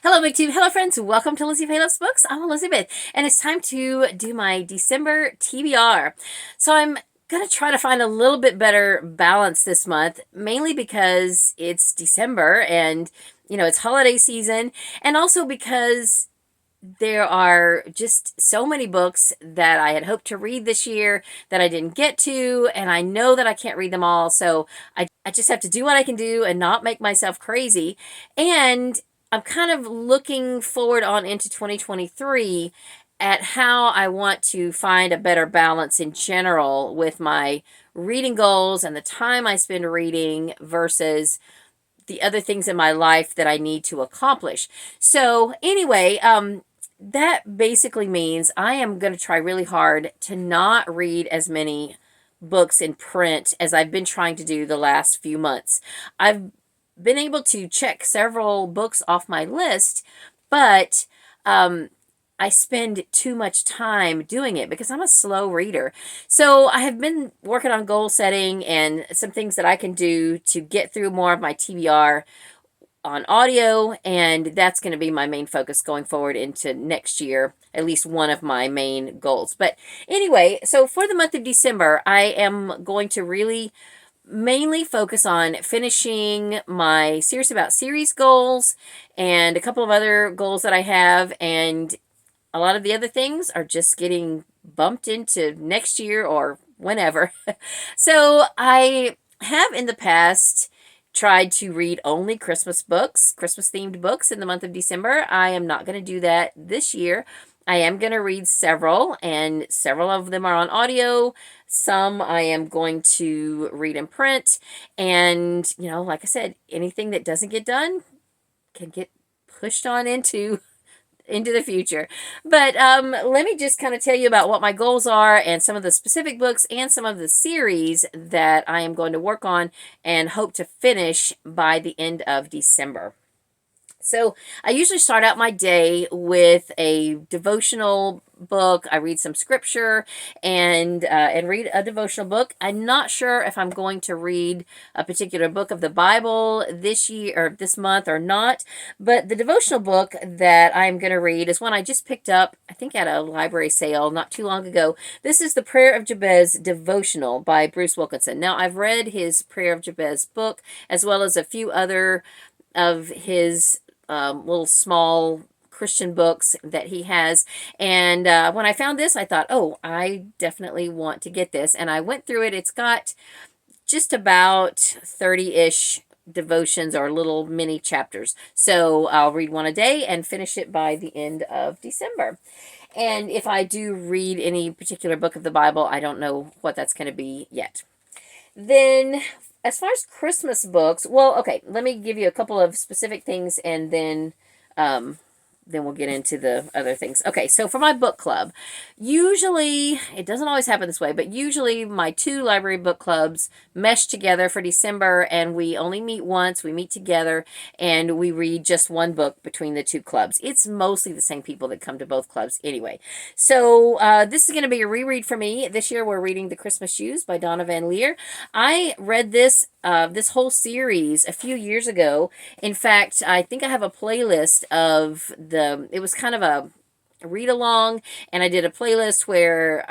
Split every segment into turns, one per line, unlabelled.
Hello, BookTube. Hello, friends. Welcome to Lizziefaye Loves Books. I'm Elizabeth, and it's time to do my December TBR. So I'm going to try to find a little bit better balance this month, mainly because it's December and, it's holiday season, and also because there are just so many books that I had hoped to read this year that I didn't get to, and I know that I can't read them all, so I just have to do what I can do and not make myself crazy. And I'm kind of looking forward on into 2023 at how I want to find a better balance in general with my reading goals and the time I spend reading versus the other things in my life that I need to accomplish. So anyway, that basically means I am going to try really hard to not read as many books in print as I've been trying to do the last few months. I've been able to check several books off my list, but I spend too much time doing it because I'm a slow reader. So I have been working on goal setting and some things that I can do to get through more of my TBR on audio, and that's going to be my main focus going forward into next year, at least one of my main goals. But anyway, so for the month of December, I am going to really mainly focus on finishing my Serious About Series goals and a couple of other goals that I have, and a lot of the other things are just getting bumped into next year or whenever. So I have in the past tried to read only Christmas books, Christmas themed books in the month of December. I am not going to do that this year. I am going to read several, and several of them are on audio. Some I am going to read in print. And, like I said, anything that doesn't get done can get pushed on into the future. But let me just kind of tell you about what my goals are and some of the specific books and some of the series that I am going to work on and hope to finish by the end of December. So I usually start out my day with a devotional book. I read some scripture and read a devotional book. I'm not sure if I'm going to read a particular book of the Bible this year or this month or not, but the devotional book that I'm going to read is one I just picked up, I think at a library sale not too long ago. This is the Prayer of Jabez Devotional by Bruce Wilkinson. Now, I've read his Prayer of Jabez book as well as a few other of his little small Christian books that he has. And when I found this, I thought, oh, I definitely want to get this. And I went through it. It's got just about 30-ish devotions or little mini chapters. So I'll read one a day and finish it by the end of December. And if I do read any particular book of the Bible, I don't know what that's going to be yet. Then as far as Christmas books, well, okay, let me give you a couple of specific things, and then we'll get into the other things. Okay, so for my book club, usually, it doesn't always happen this way, but usually my two library book clubs mesh together for December, and we only meet once. We meet together, and we read just one book between the two clubs. It's mostly the same people that come to both clubs anyway. So this is going to be a reread for me. This year we're reading The Christmas Shoes by Donna Van Leer. I read this whole series a few years ago. In fact, I think I have a playlist of it was kind of a read along, and I did a playlist where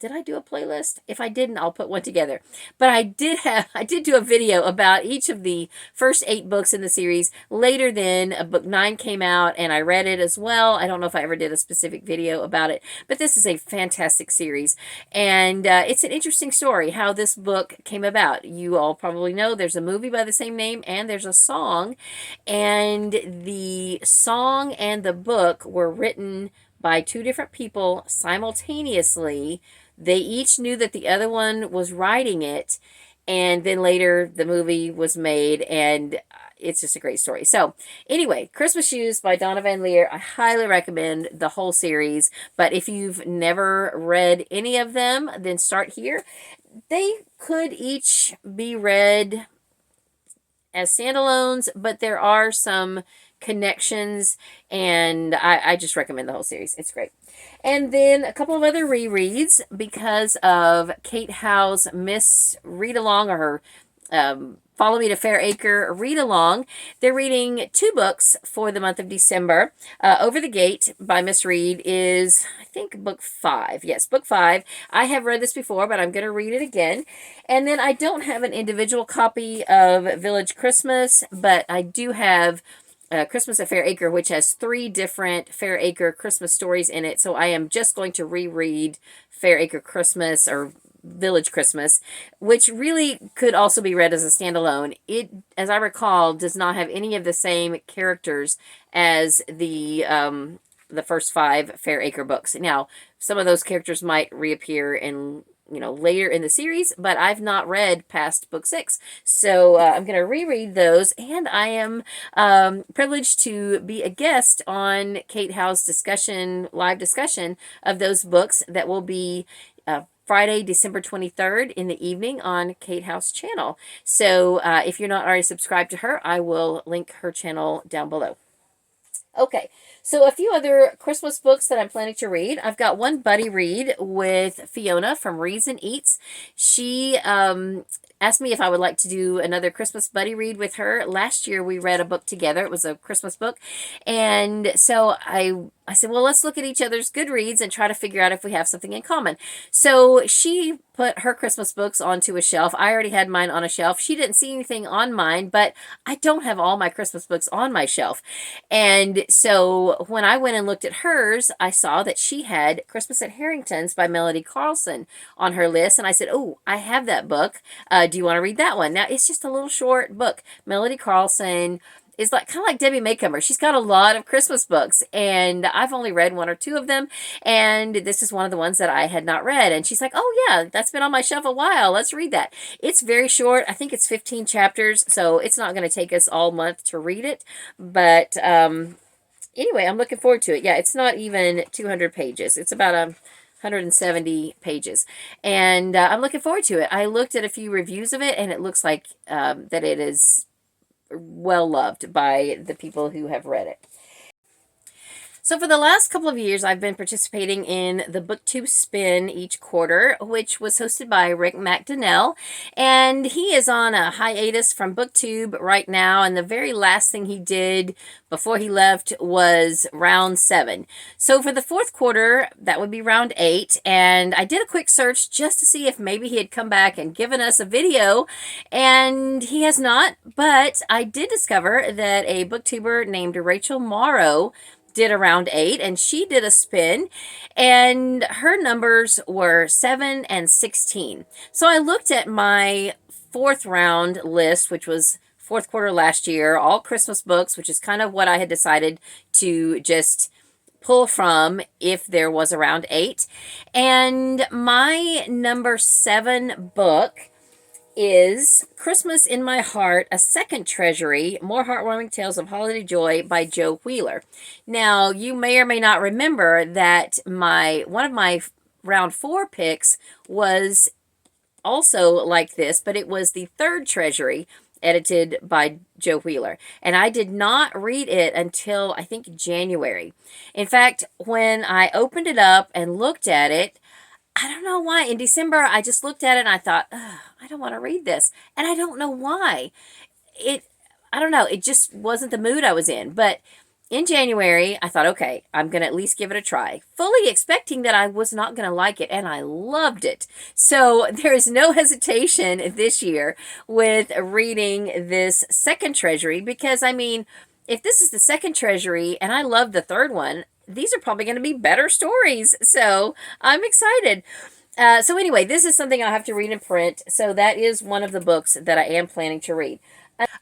did I do a playlist? If I didn't, I'll put one together. But I did do a video about each of the first 8 books in the series. Later then, book 9 came out, and I read it as well. I don't know if I ever did a specific video about it, but this is a fantastic series. And it's an interesting story how this book came about. You all probably know there's a movie by the same name, and there's a song. And the song and the book were written by 2 different people simultaneously. They each knew that the other one was writing it, and then later the movie was made, and it's just a great story. So anyway, Christmas Shoes by Donna Van Leer. I highly recommend the whole series, but if you've never read any of them, then start here. They could each be read as standalones, but there are some connections, and I just recommend the whole series. It's great. And then a couple of other rereads because of Kate Howe's Miss Read Along, or her Follow Me to Fairacre read along. They're reading 2 books for the month of December. Over the Gate by Miss Reed is, I think, book 5. Yes, book 5. I have read this before, but I'm going to read it again. And then I don't have an individual copy of Village Christmas, but I do have Christmas at Fairacre, which has 3 different Fairacre Christmas stories in it. So I am just going to reread Fairacre Christmas, or Village Christmas, which really could also be read as a standalone. It, as I recall, does not have any of the same characters as the first 5 Fairacre books. Now, some of those characters might reappear in, you know, later in the series, but I've not read past book 6. So I'm going to reread those, and I am privileged to be a guest on Kate Howe's live discussion of those books that will be Friday, December 23rd in the evening on Kate Howe's channel. So if you're not already subscribed to her, I will link her channel down below. Okay, so a few other Christmas books that I'm planning to read. I've got one buddy read with Fiona from Reads and Eats. She asked me if I would like to do another Christmas buddy read with her. Last year we read a book together. It was a Christmas book. And so I said, well, let's look at each other's Goodreads and try to figure out if we have something in common. So she put her Christmas books onto a shelf. I already had mine on a shelf. She didn't see anything on mine, but I don't have all my Christmas books on my shelf. And so when I went and looked at hers, I saw that she had Christmas at Harrington's by Melody Carlson on her list. And I said, oh, I have that book. Do you want to read that one? Now, it's just a little short book. Melody Carlson is like kind of like Debbie Maycomer. She's got a lot of Christmas books, and I've only read 1 or 2 of them, and this is one of the ones that I had not read. And she's like, oh yeah, that's been on my shelf a while. Let's read that. It's very short. I think it's 15 chapters, so it's not going to take us all month to read it. But anyway, I'm looking forward to it. Yeah, it's not even 200 pages. It's about 170 pages, and I'm looking forward to it. I looked at a few reviews of it, and it looks like that it is well loved by the people who have read it. So for the last couple of years, I've been participating in the BookTube Spin each quarter, which was hosted by Rick McDonnell. And he is on a hiatus from BookTube right now. And the very last thing he did before he left was round 7. So for the 4th quarter, that would be round 8. And I did a quick search just to see if maybe he had come back and given us a video. And he has not. But I did discover that a booktuber named Rachel Mauro did a round 8, and she did a spin, and her numbers were 7 and 16. So I looked at my 4th round list, which was 4th quarter last year, all Christmas books, which is kind of what I had decided to just pull from if there was a round 8. And my number 7 book is Christmas in My Heart, A Second Treasury, More Heartwarming Tales of Holiday Joy by Jo Wheeler. Now, you may or may not remember that one of my round 4 picks was also like this, but it was the Third Treasury, edited by Jo Wheeler. And I did not read it until, I think, January. In fact, when I opened it up and looked at it, I don't know why. In December, I just looked at it and I thought, I don't want to read this. And I don't know why. I don't know. It just wasn't the mood I was in. But in January, I thought, okay, I'm going to at least give it a try. Fully expecting that I was not going to like it. And I loved it. So there is no hesitation this year with reading this Second Treasury. Because, I mean, if this is the Second Treasury and I love the third one, these are probably going to be better stories. So I'm excited. So anyway, this is something I'll have to read in print. So that is one of the books that I am planning to read.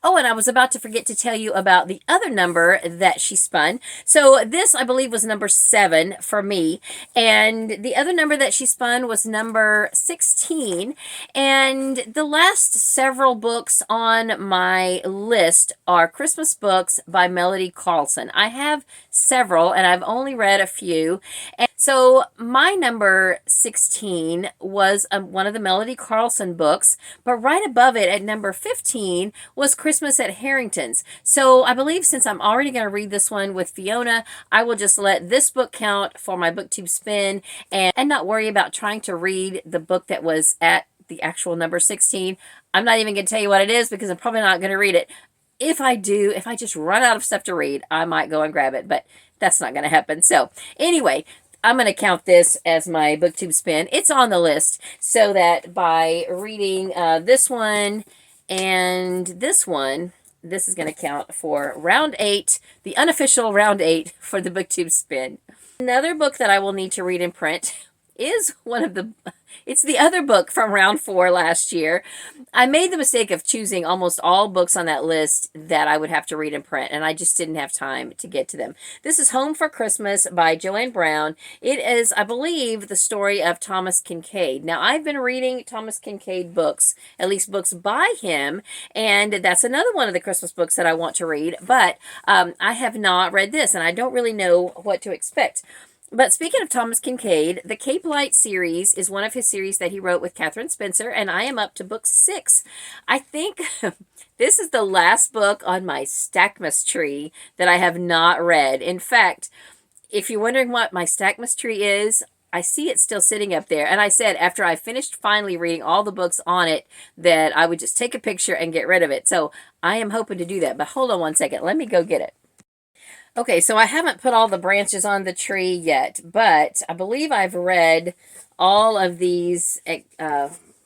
Oh, and I was about to forget to tell you about the other number that she spun. So this, I believe, was number 7 for me. And the other number that she spun was number 16. And the last several books on my list are Christmas books by Melody Carlson. I have several, and I've only read a few. And so my number 16 was one of the Melody Carlson books, but right above it at number 15 was Christmas at Harrington's. So I believe since I'm already going to read this one with Fiona, I will just let this book count for my BookTube spin and not worry about trying to read the book that was at the actual number 16. I'm not even going to tell you what it is because I'm probably not going to read it. If I do, if I just run out of stuff to read, I might go and grab it, but that's not going to happen. So anyway, I'm going to count this as my booktube spin. It's on the list so that by reading this one and this one, this is going to count for round 8, the unofficial round 8 for the booktube spin. Another book that I will need to read in print is it's the other book from round 4 last year. I made the mistake of choosing almost all books on that list that I would have to read in print, and I just didn't have time to get to them. This is Home for Christmas by Joanne Brown. It is, I believe, the story of Thomas Kinkade. Now, I've been reading Thomas Kinkade books, at least books by him, and that's another one of the Christmas books that I want to read, but I have not read this, and I don't really know what to expect. But speaking of Thomas Kinkade, the Cape Light series is one of his series that he wrote with Catherine Spencer, and I am up to book 6. I think this is the last book on my Stackmas tree that I have not read. In fact, if you're wondering what my Stackmas tree is, I see it still sitting up there. And I said after I finished finally reading all the books on it that I would just take a picture and get rid of it. So I am hoping to do that. But hold on one second. Let me go get it. Okay, so I haven't put all the branches on the tree yet, but I believe I've read all of these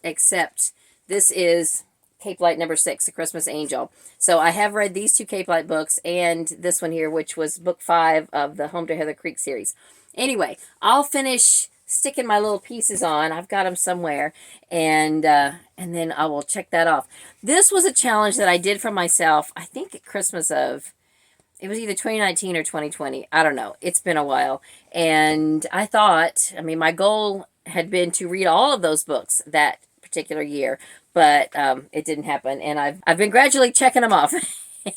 except this is Cape Light number 6, The Christmas Angel. So I have read these 2 Cape Light books and this one here, which was book 5 of the Home to Heather Creek series. Anyway, I'll finish sticking my little pieces on. I've got them somewhere, and then I will check that off. This was a challenge that I did for myself, I think at Christmas of... It was either 2019 or 2020. I don't know. It's been a while. And I thought, I mean, my goal had been to read all of those books that particular year, but it didn't happen. And I've been gradually checking them off.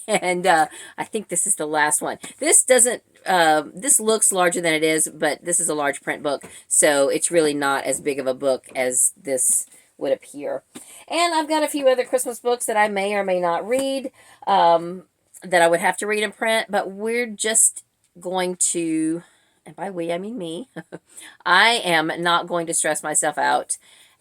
And I think this is the last one. This doesn't, this looks larger than it is, but this is a large print book. So it's really not as big of a book as this would appear. And I've got a few other Christmas books that I may or may not read. That I would have to read in print, but we're just going to, and by we, I mean me, I am not going to stress myself out.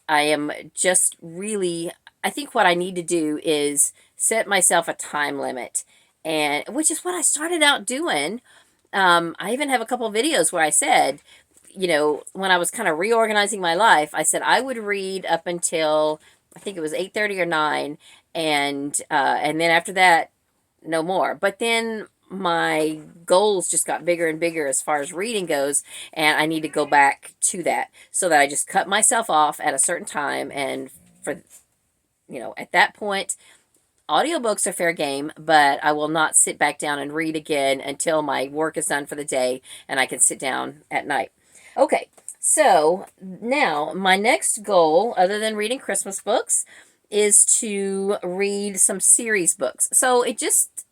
I am just really, I think what I need to do is set myself a time limit, and which is what I started out doing. I even have a couple of videos where I said, you know, when I was kind of reorganizing my life, I said I would read up until, I think it was 8:30 or 9, and then after that, no more. But then my goals just got bigger and bigger as far as reading goes, and I need to go back to that so that I just cut myself off at a certain time. And for, you know, at that point, audiobooks are fair game, but I will not sit back down and read again until my work is done for the day and I can sit down at night. Okay, so now my next goal, other than reading Christmas books, is to read some series books. So it just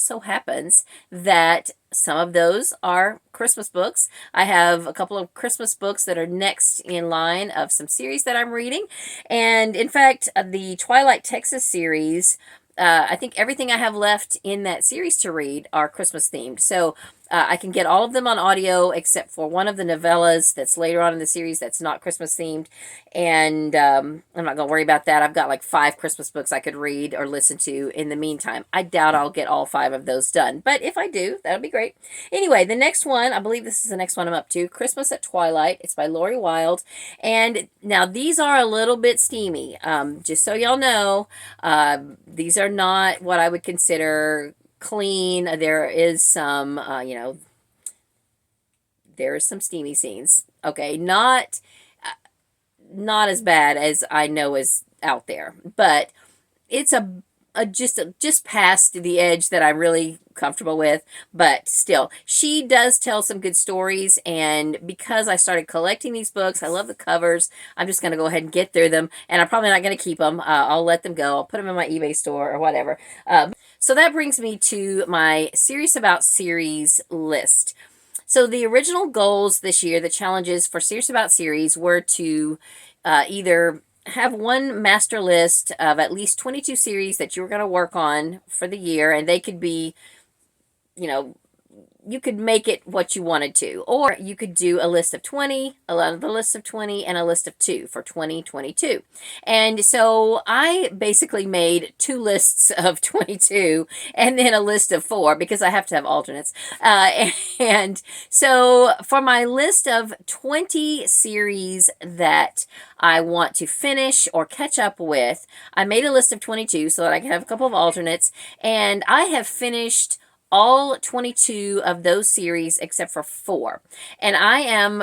so happens that some of those are Christmas books. I have a couple of Christmas books that are next in line of some series that I'm reading. And in fact, the Twilight Texas series, I think everything I have left in that series to read are Christmas themed. So I can get all of them on audio except for one of the novellas that's later on in the series that's not Christmas themed. And I'm not going to worry about that. I've got like 5 Christmas books I could read or listen to in the meantime. I doubt I'll get all 5 of those done. But if I do, that'll be great. Anyway, the next one, I believe this is the next one I'm up to, Christmas at Twilight. It's by Lori Wilde. And now these are a little bit steamy. Just so y'all know, these are not what I would consider clean. There is some, you know, there is some steamy scenes. Okay, not as bad as I know is out there, but it's just past the edge that I'm really comfortable with. But still, she does tell some good stories, and because I started collecting these books, I love the covers. I'm just going to go ahead and get through them, and I'm probably not going to keep them. I'll let them go. I'll put them in my eBay store or whatever. So that brings me to my Serious About Series list. So the original goals this year, the challenges for Serious About Series, were to either have one master list of at least 22 series that you were going to work on for the year, and they could be, you know, you could make it what you wanted to, or you could do a list of 20, another list of 20, and a list of 2 for 2022. And so I basically made 2 lists of 22 and then a list of 4 because I have to have alternates. And so for my list of 20 series that I want to finish or catch up with, I made a list of 22 so that I can have a couple of alternates, and I have finished all 22 of those series except for 4. And I am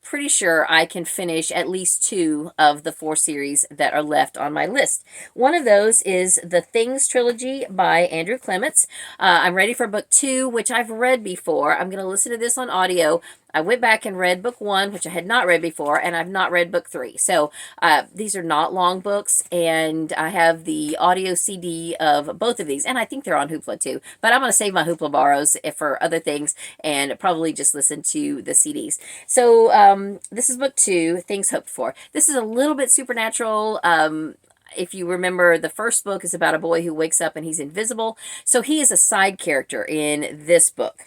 pretty sure I can finish at least 2 of the 4 series that are left on my list. One of those is the Things Trilogy by Andrew Clements. I'm ready for book 2, which I've read before. I'm going to listen to this on audio. I went back and read book 1, which I had not read before, and I've not read book 3. So these are not long books, and I have the audio CD of both of these, and I think they're on Hoopla too. But I'm going to save my Hoopla borrows for other things and probably just listen to the CDs. So this is book 2, Things Hoped For. This is a little bit supernatural. If you remember, the first book is about a boy who wakes up and he's invisible. So he is a side character in this book.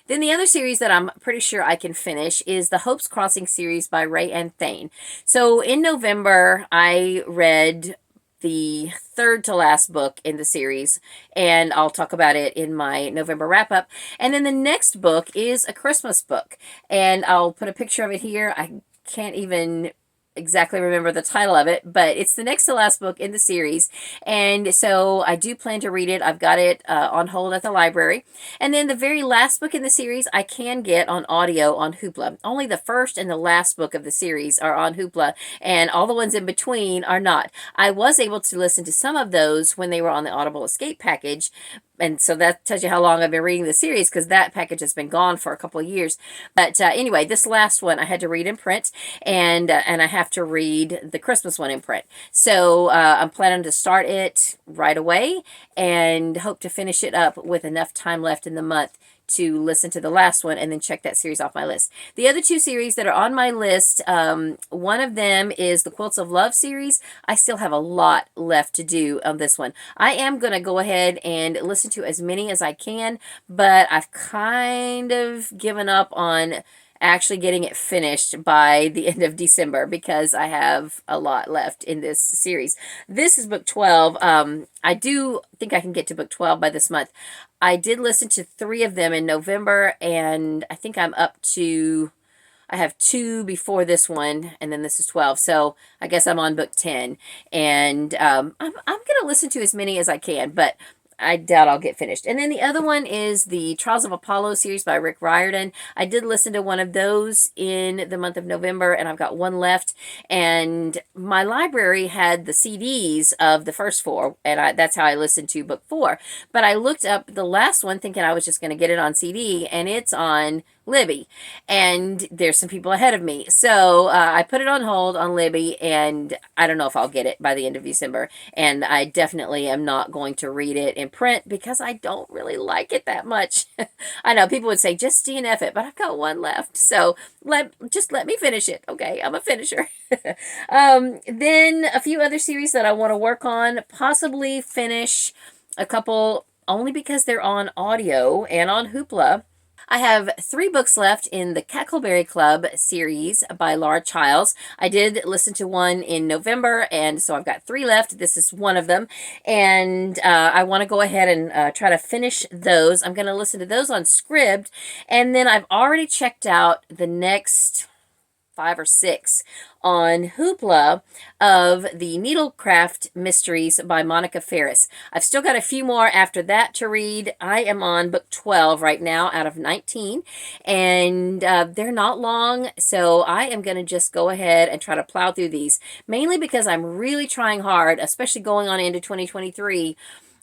Then the other series that I'm pretty sure I can finish is the Hope's Crossing series by Ray and Thane. So in November, I read the third to last book in the series, and I'll talk about it in my November wrap-up. And then the next book is a Christmas book, and I'll put a picture of it here. I can't even exactly remember the title of it, but it's the next to last book in the series, and so I do plan to read it. I've got it on hold at the library. And then the very last book in the series I can get on audio on Hoopla. Only the first and the last book of the series are on Hoopla, and all the ones in between are not. I was able to listen to some of those when they were on the Audible Escape package, and so that tells you how long I've been reading the series, because that package has been gone for a couple of years. But anyway, this last one I had to read in print, and I have to read the Christmas one in print. So I'm planning to start it right away and hope to finish it up with enough time left in the month to listen to the last one and then check that series off my list. The other 2 series that are on my list, one of them is the Quilts of Love series. I still have a lot left to do on this one. I am going to go ahead and listen to as many as I can, but I've kind of given up on actually getting it finished by the end of December because I have a lot left in this series. This is book 12. I do think I can get to book 12 by this month. I did listen to 3 of them in November, and I think I'm up to, I have 2 before this one, and then this is 12. So I guess I'm on book 10, and I'm going to listen to as many as I can, but I doubt I'll get finished. And then the other one is the Trials of Apollo series by Rick Riordan. I did listen to one of those in the month of November, and I've got one left. And my library had the CDs of the first 4, and that's how I listened to book 4. But I looked up the last one thinking I was just going to get it on CD, and it's on Libby, and there's some people ahead of me. So I put it on hold on Libby, and I don't know if I'll get it by the end of December. And I definitely am not going to read it in print because I don't really like it that much. I know people would say just DNF it, but I've got one left. So just let me finish it. Okay, I'm a finisher. Then a few other series that I want to work on, possibly finish a couple only because they're on audio and on Hoopla. I have 3 books left in the Huckleberry Club series by Laura Childs. I did listen to one in November, and so I've got 3 left. This is one of them, and I want to go ahead and try to finish those. I'm going to listen to those on Scribd, and then I've already checked out the next 5 or 6 on Hoopla of the Needlecraft Mysteries by Monica Ferris. I've still got a few more after that to read. I am on book 12 right now out of 19, and they're not long, so I am going to just go ahead and try to plow through these, mainly because I'm really trying hard, especially going on into 2023.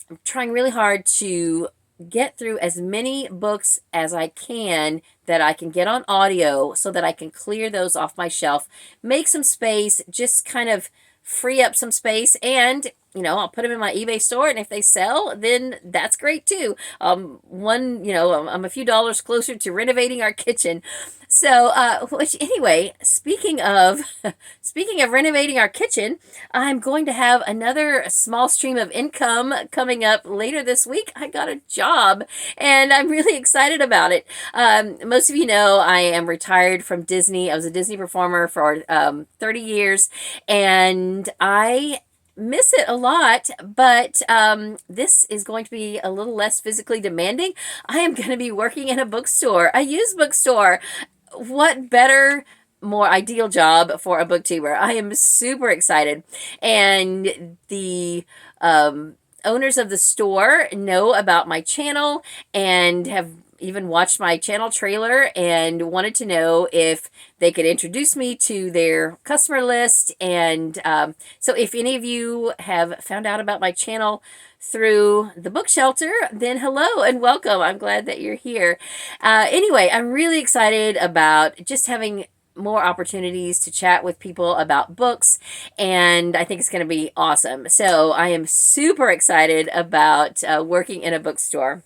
I'm trying really hard to get through as many books as I can that I can get on audio so that I can clear those off my shelf, make some space, just kind of free up some space. And I'll put them in my eBay store, and if they sell, then that's great too. I'm a few dollars closer to renovating our kitchen. So, which anyway, speaking of speaking of renovating our kitchen, I'm going to have another small stream of income coming up later this week. I got a job, and I'm really excited about it. Most of you know I am retired from Disney. I was a Disney performer for 30 years, and I miss it a lot, but this is going to be a little less physically demanding. I am going to be working in a bookstore, a used bookstore. What better, more ideal job for a booktuber? I am super excited. And the owners of the store know about my channel and have even watched my channel trailer and wanted to know if they could introduce me to their customer list. And so if any of you have found out about my channel through the book shelter, then hello and welcome. I'm glad that you're here. Anyway, I'm really excited about just having more opportunities to chat with people about books, and I think it's going to be awesome. So I am super excited about working in a bookstore.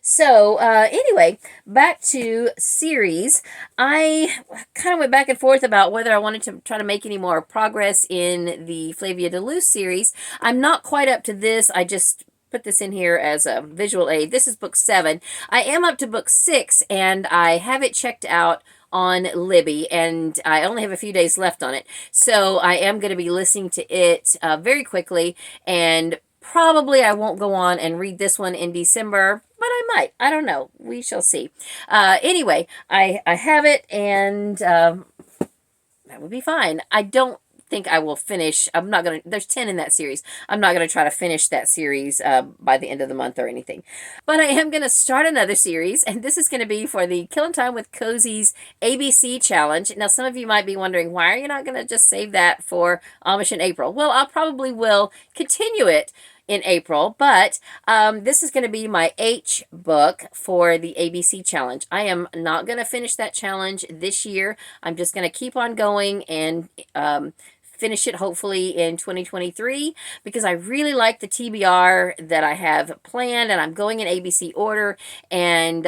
So, anyway, back to series. I kind of went back and forth about whether I wanted to try to make any more progress in the Flavia Duluth series. I'm not quite up to this. I just put this in here as a visual aid. This is book 7. I am up to book 6, and I have it checked out on Libby, and I only have a few days left on it. So I am going to be listening to it very quickly, and probably I won't go on and read this one in December, but I might. I don't know. We shall see. Anyway, I have it, and that would be fine. I don't think I will finish. I'm not going to, there's 10 in that series. I'm not going to try to finish that series by the end of the month or anything. But I am going to start another series, and this is going to be for the Killing Time with Cozy's ABC Challenge. Now, some of you might be wondering, why are you not going to just save that for Amish in April? Well, I probably will continue it in April, but this is going to be my H book for the ABC Challenge. I am not going to finish that challenge this year. I'm just going to keep on going and finish it hopefully in 2023, because I really like the TBR that I have planned, and I'm going in ABC order, and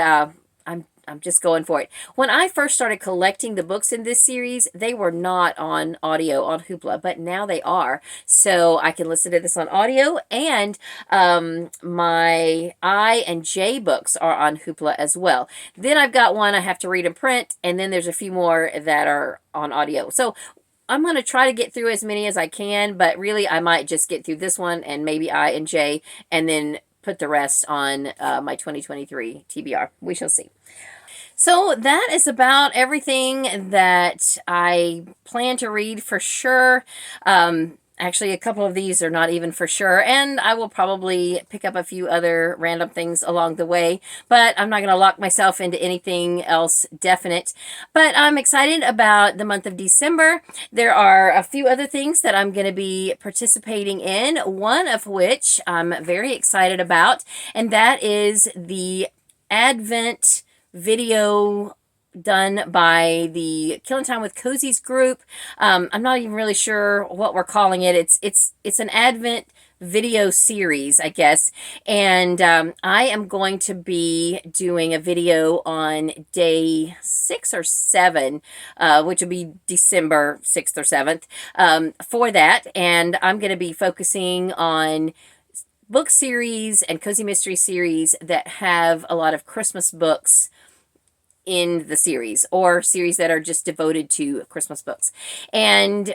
I'm just going for it. When I first started collecting the books in this series, they were not on audio on Hoopla, but now they are. So I can listen to this on audio, and my I and J books are on Hoopla as well. Then I've got one I have to read in print, and then there's a few more that are on audio. So I'm going to try to get through as many as I can, but really I might just get through this one and maybe I and J, and then put the rest on my 2023 TBR. We shall see. So that is about everything that I plan to read for sure. Actually, a couple of these are not even for sure, and I will probably pick up a few other random things along the way, but I'm not going to lock myself into anything else definite. But I'm excited about the month of December. There are a few other things that I'm going to be participating in, one of which I'm very excited about, and that is the Advent video done by the Killing Time with Cozy's group. I'm not even really sure what we're calling it. It's an Advent video series, I guess. And I am going to be doing a video on day 6 or 7, which will be December 6th or 7th, for that. And I'm going to be focusing on book series and cozy mystery series that have a lot of Christmas books in the series, or series that are just devoted to Christmas books. And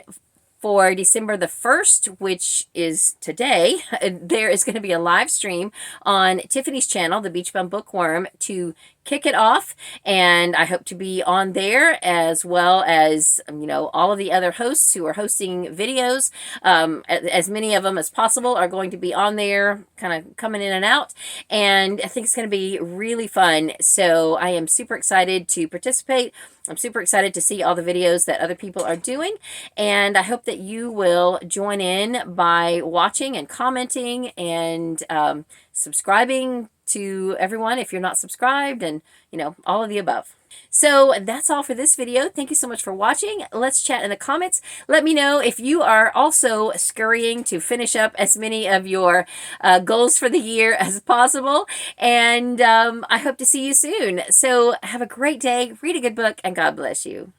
for December the 1st, which is today, there is going to be a live stream on Tiffany's channel, the Beachbum Bookworm, to kick it off, and I hope to be on there, as well as all of the other hosts who are hosting videos. As many of them as possible are going to be on there, kind of coming in and out, and I think it's going to be really fun. So I am super excited to participate. I'm super excited to see all the videos that other people are doing, and I hope that you will join in by watching and commenting and subscribing to everyone if you're not subscribed, and all of the above. So that's all for this video. Thank you so much for watching. Let's chat in the comments. Let me know if you are also scurrying to finish up as many of your goals for the year as possible. And I hope to see you soon. So have a great day, read a good book, and God bless you.